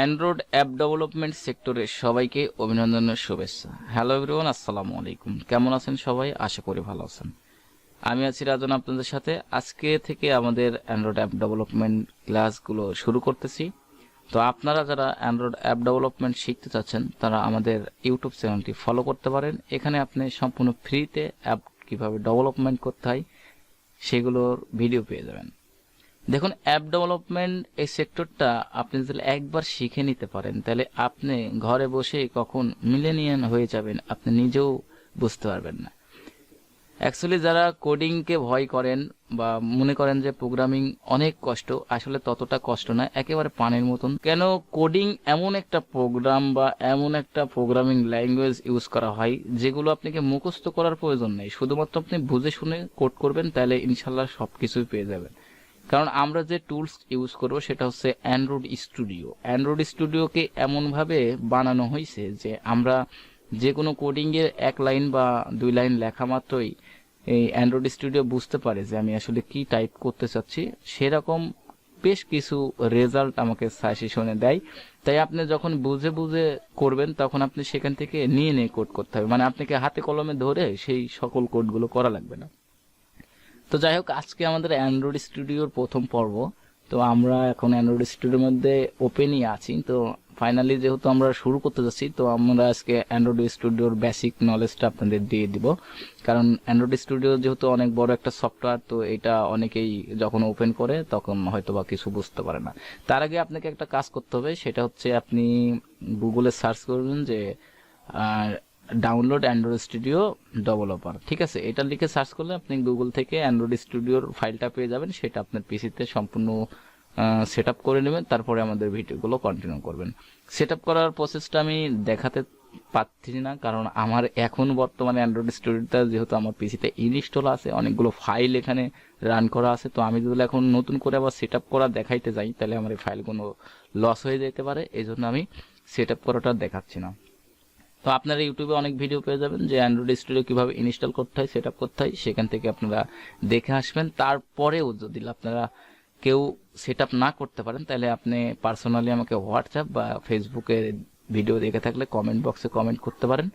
Android app development সেক্টরে সবাইকে অভিনন্দনের শুভেচ্ছা। হ্যালো এভরিওয়ান, আসসালামু আলাইকুম। কেমন আছেন সবাই? আশা করি ভালো আছেন। আমি আছি রাজন আপনাদের সাথে। আজকে থেকে আমাদের অ্যান্ড্রয়েড অ্যাপ ডেভেলপমেন্ট ক্লাসগুলো শুরু করতেছি। তো আপনারা যারা অ্যান্ড্রয়েড অ্যাপ ডেভেলপমেন্ট শিখতে চাচ্ছেন তারা আমাদের ইউটিউব চ্যানেলটি ফলো করতে পারেন। এখানে আপনি সম্পূর্ণ ফ্রিতে অ্যাপ কিভাবে ডেভেলপমেন্ট করতে হয় সেগুলোর ভিডিও পেয়ে যাবেন। দেখুন, অ্যাপ ডেভেলপমেন্ট এই সেক্টরটা আপনি যদি একবার শিখে নিতে পারেন তাহলে আপনি ঘরে বসে কখন মিলেনিয়ান হয়ে যাবেন আপনি নিজেও বুঝতে পারবেন না। অ্যাকচুয়ালি যারা কোডিংকে ভয় করেন বা মনে করেন যে প্রোগ্রামিং অনেক কষ্ট, আসলে ততটা কষ্ট না, একেবারে পানির মতন। কেন, কোডিং এমন একটা প্রোগ্রাম বা এমন একটা প্রোগ্রামিং ল্যাঙ্গুয়েজ ইউজ করা হয় যেগুলো আপনাকে মুখস্থ করার প্রয়োজন নেই, শুধুমাত্র আপনি বুঝে শুনে কোড করবেন, তাহলে ইনশাল্লাহ সবকিছুই পেয়ে যাবেন। কারণ আমরা যে টুলস ইউজ করব সেটা হচ্ছে অ্যান্ড্রয়েড স্টুডিও। অ্যান্ড্রয়েড স্টুডিওকে এমনভাবে বানানো হয়েছে যে আমরা যে কোনো কোডিংয়ের এক লাইন বা দুই লাইন লেখা মাত্রই এই অ্যান্ড্রয়েড স্টুডিও বুঝতে পারে যে আমি আসলে কি টাইপ করতে চাচ্ছি, সেরকম বেশ কিছু রেজাল্ট আমাকে সাজেশনে দেয়। তাই আপনি যখন বুঝে বুঝে করবেন তখন আপনি সেখান থেকে নিয়ে নিয়ে কোড করতে হবে, মানে আপনাকে হাতে কলমে ধরে সেই সকল কোডগুলো করা লাগবে না। তো যাই হোক, আজকে আমাদের অ্যান্ড্রয়েড স্টুডিওর প্রথম পর্ব। তো আমরা এখন অ্যান্ড্রয়েড স্টুডিওর মধ্যে ওপেনই আছি। তো ফাইনালি যেহেতু আমরা শুরু করতে যাচ্ছি, তো আমরা আজকে অ্যান্ড্রয়েড স্টুডিওর বেসিক নলেজটা আপনাদের দিয়ে দিব। কারণ অ্যান্ড্রয়েড স্টুডিও যেহেতু অনেক বড় একটা সফটওয়্যার, তো এটা অনেকেই যখন ওপেন করে তখন হয়তো বা কিছু বুঝতে পারে না। তার আগে আপনাকে একটা কাজ করতে হবে, সেটা হচ্ছে আপনি গুগলে সার্চ করবেন যে ডাউনলোড অ্যান্ড্রয়েড স্টুডিও ডেভেলপার। ঠিক আছে, এটা লিখে সার্চ করলে আপনি গুগল থেকে অ্যান্ড্রয়েড স্টুডিওর ফাইলটা পেয়ে যাবেন। সেটা আপনার পিসিতে সম্পূর্ণ সেট আপ করে নেবেন, তারপরে আমাদের ভিডিওগুলো কন্টিনিউ করবেন। সেট আপ করার প্রসেসটা আমি দেখাতে পাচ্ছি না, কারণ আমার এখন বর্তমানে অ্যান্ড্রয়েড স্টুডিওটা যেহেতু আমার পিসিতে ইনস্টল আছে, অনেকগুলো ফাইল এখানে রান করা আছে। তো আমি যদি এখন নতুন করে আবার সেট আপ করা দেখাইতে যাই তাহলে আমার এই ফাইলগুলো লস হয়ে যেতে পারে, এই জন্য আমি সেট আপ করাটা দেখাচ্ছি না। তো আপনারা ইউটিউবে অনেক ভিডিও পেয়ে যাবেন যে অ্যান্ড্রয়েড স্টুডিও কিভাবে ইনস্টল করতে হয়, সেট আপ করতে হয়, সেখান থেকে আপনারা দেখে আসবেন। তারপরেও যদি আপনারা কেউ সেট আপ না করতে পারেন তাহলে আপনি পার্সোনালি আমাকে হোয়াটসঅ্যাপ বা ফেসবুকে ভিডিও দেখে থাকলে কমেন্ট বক্সে কমেন্ট করতে পারেন।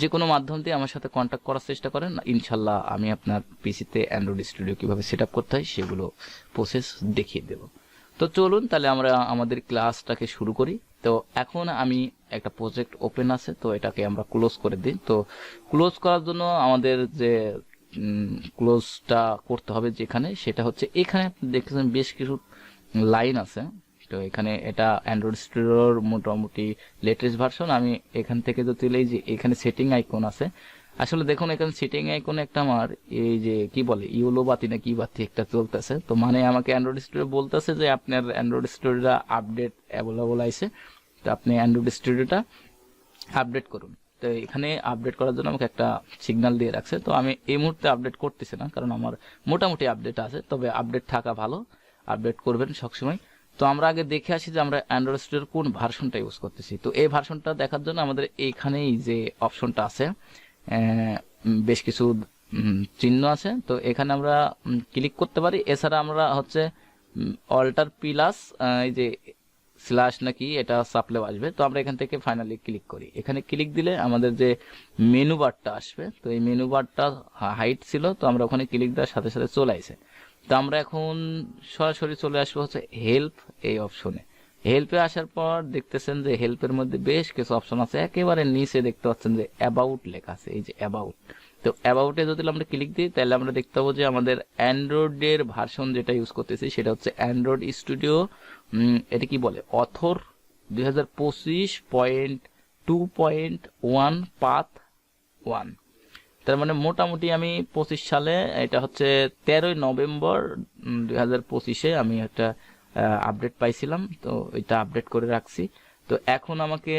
যে কোনো মাধ্যম দিয়ে আমার সাথে কন্ট্যাক্ট করার চেষ্টা করেন, ইনশাল্লাহ আমি আপনার পিসিতে অ্যান্ড্রয়েড স্টুডিও কিভাবে সেট আপ করতে হয় সেগুলো প্রসেস দেখিয়ে দেব। তো চলুন তাহলে আমরা আমাদের ক্লাসটাকে শুরু করি। তো এখন আমি একটা প্রজেক্ট ওপেন আছে, তো এটাকে আমরা ক্লোজ করে দিই। তো ক্লোজ করার জন্য আমাদের যে ক্লোজটা করতে হবে যেখানে, সেটা হচ্ছে এখানে আপনি দেখতেছেন বেশ কিছু লাইন আছে। তো এখানে এটা অ্যান্ড্রয়েড স্টুডিওর মোটামুটি লেটেস্ট ভার্সন। আমি এখান থেকে যদি এই যে এখানে সেটিং আইকন আছে, আসলে দেখুন এখানে সেটিং আইকনে একটা আমার এই যে কি বলে ইউলো বাতি না কি বাতি একটা চলতেছে। তো মানে আমাকে অ্যান্ড্রয়েড স্টুডিও বলতেছে যে আপনার অ্যান্ড্রয়েড স্টুডিওটা আপডেট অ্যাভেলেবল আছে, তো আপনি অ্যান্ড্রয়েড স্টুডিওটা আপডেট করুন। তো এখানে আপডেট করার জন্য আমাকে একটা সিগন্যাল দিয়ে রাখছে। তো আমি এই মুহূর্তে আপডেট করতেছি না, কারণ আমার মোটামুটি আপডেট আছে, তবে আপডেট থাকা ভালো, আপডেট করবেন সবসময়। তো আমরা আগে দেখে আসি যে আমরা অ্যান্ড্রয়েড স্টুডিওর কোন ভার্সনটা ইউজ করতেছি। তো এই ভার্সনটা দেখার জন্য আমাদের এইখানেই যে অপশনটা আছে, বেশ কিছু চিহ্ন আছে, তো এখানে আমরা ক্লিক করতে পারি। এছাড়া আমরা হচ্ছে অল্টার প্লাস এই যে স্ল্যাশ নাকি এটা সাপ্লেও আসবে, তো আমরা এখান থেকে ফাইনালি ক্লিক করি। এখানে ক্লিক দিলে আমাদের যে মেনু বারটা আসবে, তো এই মেনু বারটা হাইট ছিল, তো আমরা ওখানে ক্লিক দেওয়ার সাথে সাথে চলে আসে। তো আমরা এখন সরাসরি চলে আসবো হচ্ছে হেল্প এই অপশনে। হেল্পে আসার পর দেখতেছেন যে হেল্পের মধ্যে বেশ কিছু অপশন আছে। একেবারে নিচে দেখতে পাচ্ছেন যে অ্যাবাউট লেখা আছে, এই যে অ্যাবাউট। তো অ্যাবাউটে যদি আমরা ক্লিক দিই তাহলে আমরা দেখতে পাবো যে আমাদের অ্যান্ড্রয়েডের ভার্সন যেটা ইউজ করতেছি সেটা হচ্ছে অ্যান্ড্রয়েড স্টুডিও, এটা কি বলে অথর 2025.2.1 পাথ 1। তার মানে মোটামুটি আমি 25 সালে, এটা হচ্ছে 13ই নভেম্বর 2025-এ আমি একটা আপডেট পাইছিলাম, তো এটা আপডেট করে রাখছি। তো এখন আমাকে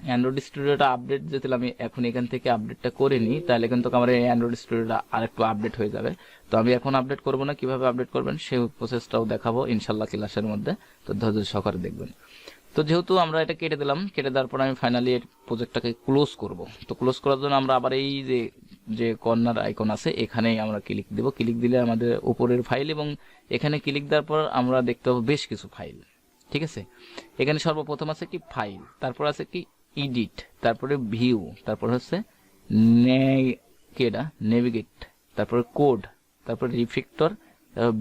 অ্যান্ড্রয়েড স্টুডিওটা আপডেট যেতে আমি এখন এখান থেকে আপডেটটা করে নিই, তাহলে কিন্তু আমার এই অ্যান্ড্রয়েড স্টুডিওটা আরেকটু আপডেট হয়ে যাবে। তো আমি এখন আপডেট করব না, কিভাবে আপডেট করবেন সেই প্রসেসটাও দেখাবো ইনশাল্লাহ ক্লাসের মধ্যে, তো ধৈর্য সহকারে দেখবেন। তো যেহেতু আমরা এটা কেটে দিলাম, কেটে দেওয়ার পর আমি ফাইনালি এই প্রজেক্টটাকে ক্লোজ করব। তো ক্লোজ করার জন্য আমরা আবার এই যে যে কর্নার আইকন আছে এখানেই আমরা ক্লিক দেব। ক্লিক দিলে আমাদের উপরের ফাইল, এবং এখানে ক্লিক দেওয়ার পর আমরা দেখতে পাবো বেশ কিছু ফাইল। ঠিক আছে। এখানে সর্বপ্রথম আছে কি ফাইল, তারপর আছে কি এডিট, তারপরে ভিউ, তারপর হচ্ছে নেভিগেট, তারপরে কোড, তারপর রিফ্যাক্টর,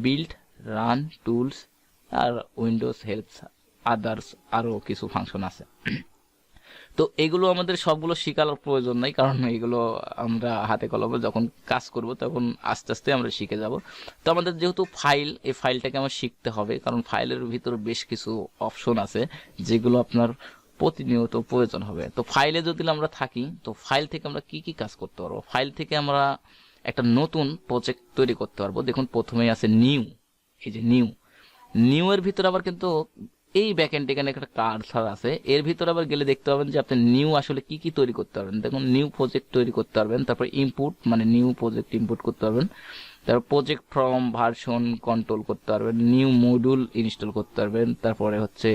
বিল্ড, রান, টুলস, আর উইন্ডোজ হেল্পস, আদার্স আরো কিছু ফাংশন আছে। তো এগুলো আমাদের সবগুলো শেখার প্রয়োজন নাই, কারণ এগুলো আমরা হাতে কলমে যখন কাজ করব তখন আস্তে আস্তে আমরা শিখে যাব। তো আমাদের যেহেতু ফাইল, এই ফাইলটাকে আমার শিখতে হবে, কারণ ফাইলের ভিতরে বেশ কিছু অপশন আছে যেগুলো আপনার প্রতিনিয়ত প্রয়োজন হবে। তো ফাইলে যদি আমরা থাকি, তো ফাইল থেকে আমরা কি কি কাজ করতে পারবো? ফাইল থেকে আমরা একটা নতুন প্রজেক্ট তৈরি করতে পারবো। দেখুন প্রথমেই আছে নিউ, এই যে নিউ এর ভিতরে আবার কিন্তু এই ব্যাকএন্ড এখানে একটা কার্সার আছে, এর ভিতরে আবার গেলে দেখতে পাবেন যে আপনি নিউ আসলে কি কি তৈরি করতে পারবেন। দেখুন নিউ প্রজেক্ট তৈরি করতে পারবেন, তারপর ইনপুট মানে নিউ প্রজেক্ট ইনপুট করতে পারবেন, তারপর প্রজেক্ট ফ্রম ভার্সন কন্ট্রোল করতে পারবেন, নিউ মডিউল ইনস্টল করতে পারবেন, তারপরে হচ্ছে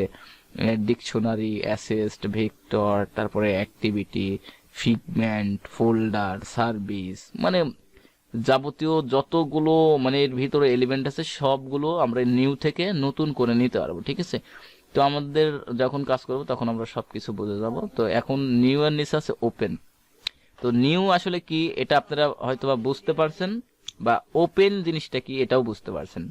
ডিকশনারি, অ্যাসেস্ট, ভেক্টর, তারপরে অ্যাক্টিভিটি, ফিগমেন্ট, ফোল্ডার, সার্ভিস, মানে যাবতীয় যতগুলো মানে এর ভিতরে এলিমেন্ট আছে সবগুলো আমরা নিউ থেকে নতুন করে নিতে পারবো। ঠিক আছে। তো আমাদের যখন কাজ করব তখন আমরা সবকিছু বুঝে যাব। তো এখন নিউ এর নিচে আছে ওপেন। তো নিউ আসলে কি এটা আপনারা হয়তোবা বুঝতে পারছেন, বা ওপেন জিনিসটা কি এটাও বুঝতে পারছেন।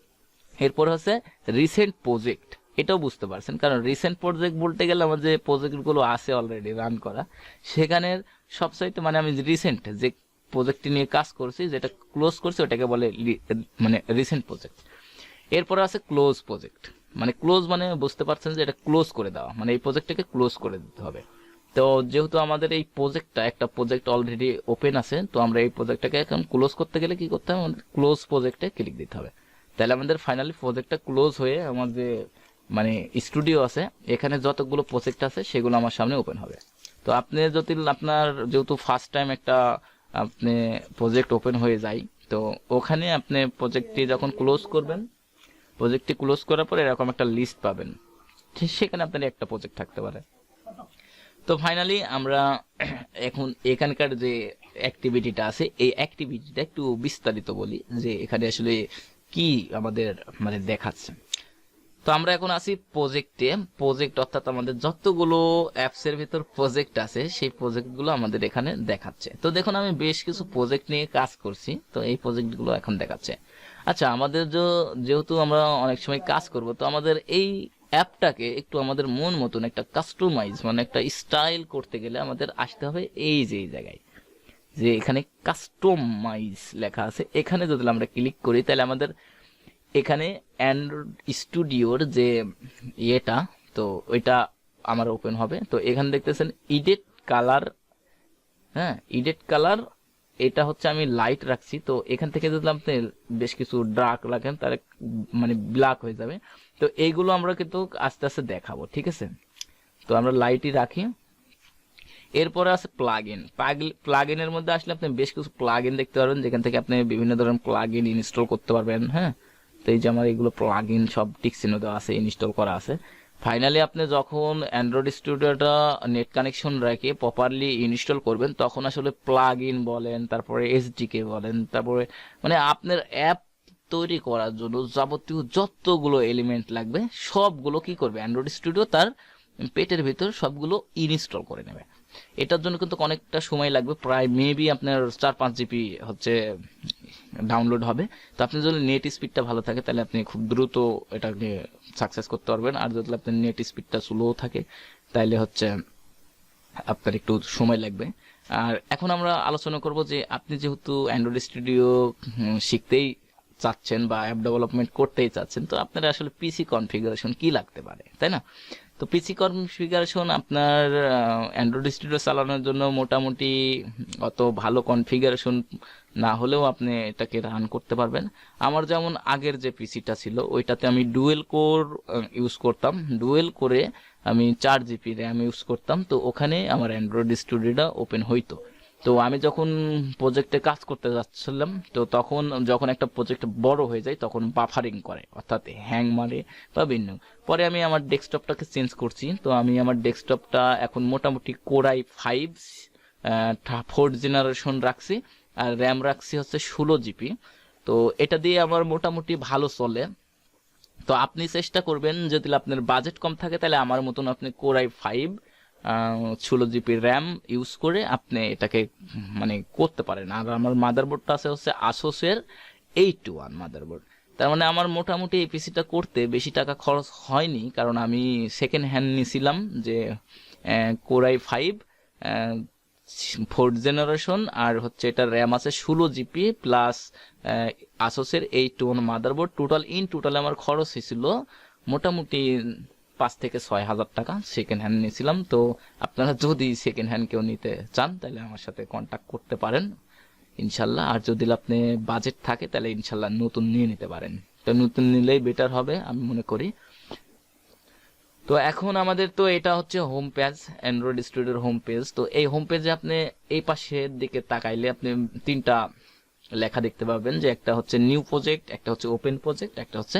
এরপর হচ্ছে রিসেন্ট প্রজেক্ট, এটাও বুঝতে পারছেন, কারণ রিসেন্ট প্রজেক্ট বলতে গেলে আমার যে প্রজেক্টগুলো আছে অলরেডি রান করা, সেখানের সবচাইতে মানে আমি রিসেন্ট যে প্রজেক্টটি নিয়ে কাজ করছি, যেটা ক্লোজ করছি, ওটাকে বলে মানে রিসেন্ট প্রজেক্ট। এরপরে আছে ক্লোজ প্রজেক্ট, মানে ক্লোজ মানে বুঝতে পারছেন যে এটা ক্লোজ করে দেওয়া, মানে এই প্রজেক্টটাকে ক্লোজ করে দিতে হবে। তো যেহেতু আমাদের এই প্রজেক্টটা একটা প্রজেক্ট অলরেডি ওপেন আছে, তো আমরা এই প্রজেক্টটাকে এখন ক্লোজ করতে গেলে কি করতে হবে, আমাদের ক্লোজ প্রজেক্টে ক্লিক দিতে হবে। তাহলে আমাদের ফাইনালি প্রজেক্টটা ক্লোজ হয়ে আমার যে মানে স্টুডিও আছে, এখানে যতগুলো প্রজেক্ট আছে সেগুলো আমার সামনে ওপেন হবে। তো আপনি যদি আপনার যেহেতু ফার্স্ট টাইম একটা আপনি প্রজেক্ট ওপেন হয়ে যায়, তো ওখানে আপনি প্রজেক্টটি যখন ক্লোজ করবেন, প্রজেক্টটি ক্লোজ করার পর এরকম একটা লিস্ট পাবেন, সেখানে আপনার একটা প্রজেক্ট থাকতে পারে। তো ফাইনালি আমরা এখন এখানকার যে অ্যাক্টিভিটিটা আছে, এই অ্যাক্টিভিটিটা একটু বিস্তারিত বলি যে এখানে আসলে কি আমাদের মানে দেখাচ্ছে। তো আমরা এখন আছি প্রজেক্টে, প্রজেক্ট অর্থাৎ আমাদের যতগুলো অ্যাপস এর ভিতর প্রজেক্ট আছে সেই প্রজেক্টগুলো আমাদের এখানে দেখাচ্ছে। তো দেখুন আমি বেশ কিছু প্রজেক্ট নিয়ে কাজ করছি, তো এই প্রজেক্টগুলো এখন দেখাচ্ছে। আচ্ছা, আমাদের যেহেতু আমরা অনেক সময় কাজ করব, তো আমাদের এই অ্যাপটাকে একটু আমাদের মন মতন একটা কাস্টমাইজ মানে একটা স্টাইল করতে গেলে আমাদের আসতে হবে এই যে এই জায়গায় যে এখানে কাস্টমাইজ লেখা আছে, এখানে যদি আমরা ক্লিক করি তাহলে আমাদের এখানে অ্যান্ড্রয়েড স্টুডিওর যে ইয়েটা, তো ওইটা আমার ওপেন হবে। তো এখানে দেখতেছেন ইডিট কালার, হ্যাঁ ইডিট কালার, এটা হচ্ছে আমি লাইট রাখছি। তো এখান থেকে যদি আপনি বেশ কিছু ডার্ক রাখেন তাহলে মানে ব্ল্যাক হয়ে যাবে। তো এইগুলো আমরা কিন্তু আস্তে আস্তে দেখাবো, ঠিক আছে। তো আমরা লাইটই রাখি। এরপরে আছে প্লাগইনের মধ্যে আসলে আপনি বেশ কিছু প্লাগইন দেখতে পারবেন, যেখান থেকে আপনি বিভিন্ন ধরনের প্লাগইন ইনস্টল করতে পারবেন। হ্যাঁ, তো এই যে আমার এগুলো প্লাগইন সব টিক চিহ্ন দেওয়া আছে, ইনস্টল করা আছে। ফাইনালি আপনি যখন অ্যান্ড্রয়েড স্টুডিওটা নেট কানেকশন রেখে প্রপারলি ইনস্টল করবেন, তখন আসলে প্লাগইন বলেন, তারপরে এসডিকে বলেন, তারপরে মানে আপনার অ্যাপ তৈরি করার জন্য যাবতীয় যতগুলো এলিমেন্ট লাগবে সবগুলো কি করবে অ্যান্ড্রয়েড স্টুডিও তার পেটের ভিতর সবগুলো ইনস্টল করে নেবে। এটার জন্য কিন্তু অনেকটা সময় লাগবে, প্রায় মেবি আপনার 4-5 জিবি হচ্ছে ডাউনলোড হবে। তো আপনি যদি নেট স্পিডটা ভালো থাকে তাহলে আপনি খুব দ্রুত এটাকে সাকসেস করতে পারবেন, আর যদি আপনার নেট স্পিডটা স্লো থাকে তাহলে হচ্ছে আপনার একটু সময় লাগবে। আর এখন আমরা আলোচনা করব যে আপনি যেহেতু অ্যান্ড্রয়েড স্টুডিও শিখতেই চাচ্ছেন বা অ্যাপ ডেভেলপমেন্ট করতেই চাচ্ছেন, তো আপনার আসলে পিসি কনফিগারেশন কি লাগতে পারে, তাই না? তো পিসি কনফিগারেশন আপনার অ্যান্ড্রয়েড স্টুডিও চালানোর জন্য মোটামুটি অত ভালো কনফিগারেশন না হলেও আপনি এটাকে রান করতে পারবেন। আমার যেমন আগের যে পিসিটা ছিল ওইটাতে আমি ডুয়েল কোর ইউজ করতাম, ডুয়েল করে আমি 4 জিবি র্যাম ইউজ করতাম। তো ওখানে আমার অ্যান্ড্রয়েড স্টুডিওটা ওপেন হইতো। তো আমি যখন প্রজেক্টে কাজ করতে যাচ্ছিলাম, তো তখন যখন একটা প্রজেক্ট বড় হয়ে যায় তখন বাফারিং করে, অর্থাৎ হ্যাং মারে বা ভিন্ন। পরে আমি আমার ডেস্কটপটাকে চেঞ্জ করছি। তো আমি আমার ডেস্কটপটা এখন মোটামুটি কোরাই 5 4th জেনারেশন রাখছি, আর র্যাম রাখছি হচ্ছে 16 জিবি। তো এটা দিয়ে আমার মোটামুটি ভালো চলে। তো আপনি চেষ্টা করবেন যদি আপনার বাজেট কম থাকে তাহলে আমার মতন আপনি core i5 16 GB RAM use করে আপনি এটাকে মানে করতে পারেন। আর আমার মাদারবোর্ডটা আছে হচ্ছে আসোসের 8 মাদারবোর্ড। তার মানে আমার মোটামুটি এই পিসিটা করতে বেশি টাকা খরচ হয়নি, কারণ আমি সেকেন্ড হ্যান্ড নিয়েছিলাম যে কোর i5 4th জেনারেশন, আর হচ্ছে এটা র্যাম আছে 16 GB প্লাস আসোসের 8 মাদারবোর্ড। টোটাল আমার খরচ হয়েছিল মোটামুটি 5 থেকে 6 হাজার টাকা সেকেন্ড হ্যান্ড নিয়েছিলাম। তো আপনারা যদি সেকেন্ড হ্যান্ড কেউ নিতে চান তাহলে আমার সাথে কন্ট্যাক্ট করতে পারেন ইনশাল্লাহ। আর যদি আপনি বাজেট থাকে তাহলে ইনশাল্লাহ নতুন নিয়ে নিতে পারেন, তো নতুন নিলেই বেটার হবে আমি মনে করি। তো এখন আমাদের তো এটা হচ্ছে হোম পেজ, অ্যান্ড্রয়েড স্টুডিওর হোম পেজ। তো এই হোম পেজে আপনি এই পাশের দিকে তাকাইলে আপনি তিনটা লেখা দেখতে পাবেন, যে একটা হচ্ছে নিউ প্রজেক্ট, একটা হচ্ছে ওপেন প্রজেক্ট, একটা হচ্ছে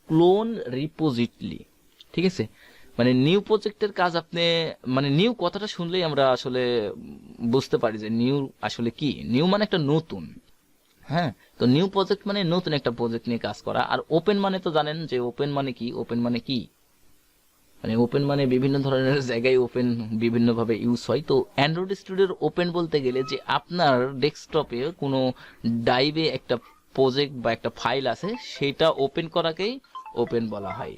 ক্লোন রিপোজিটরি। ঠিক আছে, মানে নিউ প্রজেক্টের কাজ আপনি, মানে নিউ কথাটা শুনলেই আমরা আসলে বুঝতে পারি যে নিউ আসলে কি। নিউ মানে একটা নতুন, হ্যাঁ। তো নিউ প্রজেক্ট মানে নতুন একটা প্রজেক্ট নিয়ে কাজ করা। আর ওপেন মানে তো জানেন যে ওপেন মানে কি। ওপেন মানে কি, মানে ওপেন মানে বিভিন্ন ধরনের জায়গায় ওপেন বিভিন্ন ভাবে ইউজ হয়। তো অ্যান্ড্রয়েড স্টুডিওর ওপেন বলতে গেলে যে আপনার ডেস্কটপে কোনো ড্রাইভে একটা প্রজেক্ট বা একটা ফাইল আছে সেটা ওপেন করাকেই ওপেন বলা হয়।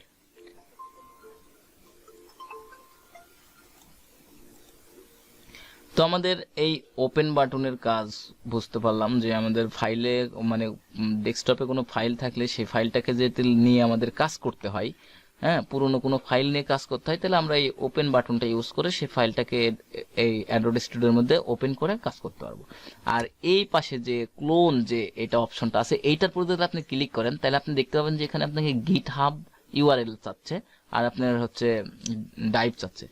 তো আমাদের এই ওপেন বাটনের কাজ বুঝতে পারলাম, যে আমাদের ফাইলে মানে ডেস্কটপে কোনো ফাইল থাকলে সেই ফাইলটাকে যেতে নিয়ে আমাদের কাজ করতে হয়, হ্যাঁ, পুরনো কোনো ফাইল নিয়ে কাজ করতে হয়, তাহলে আমরা এই ওপেন বাটনটা ইউজ করে সেই ফাইলটাকে এই অ্যান্ড্রয়েড স্টুডিওর মধ্যে ওপেন করে কাজ করতে পারবো। আর এই পাশে যে ক্লোন যে এটা অপশনটা আছে, এইটার প্রতি যদি আপনি ক্লিক করেন তাহলে আপনি দেখতে পাবেন যে এখানে আপনাকে গিটহাব ইউআরএল চাচ্ছে আর আপনার হচ্ছে ড্রাইভ চাচ্ছে।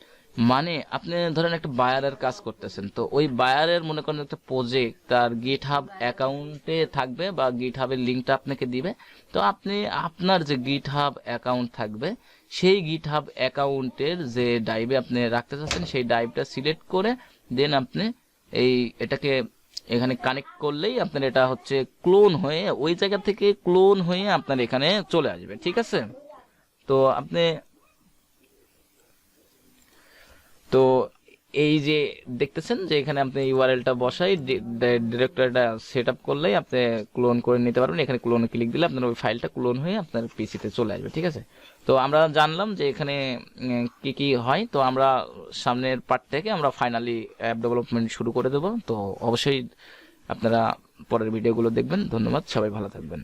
মানে আপনি ধরেন একটা বায়ারের কাজ করতেছেন, তো ওই বায়ারের মনে করেন একটা প্রজেক্ট তার গিটহাব অ্যাকাউন্টে থাকবে বা গিটহাবের লিঙ্কটা আপনাকে দিবে। তো আপনি আপনার যে গিটহাব অ্যাকাউন্ট থাকবে সেই গিটহাব অ্যাকাউন্টের যে ড্রাইভে আপনি রাখতে চাচ্ছেন সেই ড্রাইভটা সিলেক্ট করে দেন আপনি এই এটাকে এখানে কানেক্ট করলেই আপনার এটা হচ্ছে ক্লোন হয়ে ওই জায়গা থেকে ক্লোন হয়ে আপনার এখানে চলে আসবে। ঠিক আছে, তো আপনি তো এই যে দেখতেছেন যে এখানে আপনি ইউআরএলটা বসাই ডিরেক্টরিটা সেট আপ করলেই আপনি ক্লোন করে নিতে পারবেন। এখানে ক্লোনে ক্লিক দিলে আপনার ওই ফাইলটা ক্লোন হয়ে আপনার পিসিতে চলে আসবে। ঠিক আছে, তো আমরা জানলাম যে এখানে কি কি হয়। তো আমরা সামনের পার্ট থেকে আমরা ফাইনালি অ্যাপ ডেভেলপমেন্ট শুরু করে দেব। তো অবশ্যই আপনারা পরের ভিডিওগুলো দেখবেন। ধন্যবাদ, সবাই ভালো থাকবেন।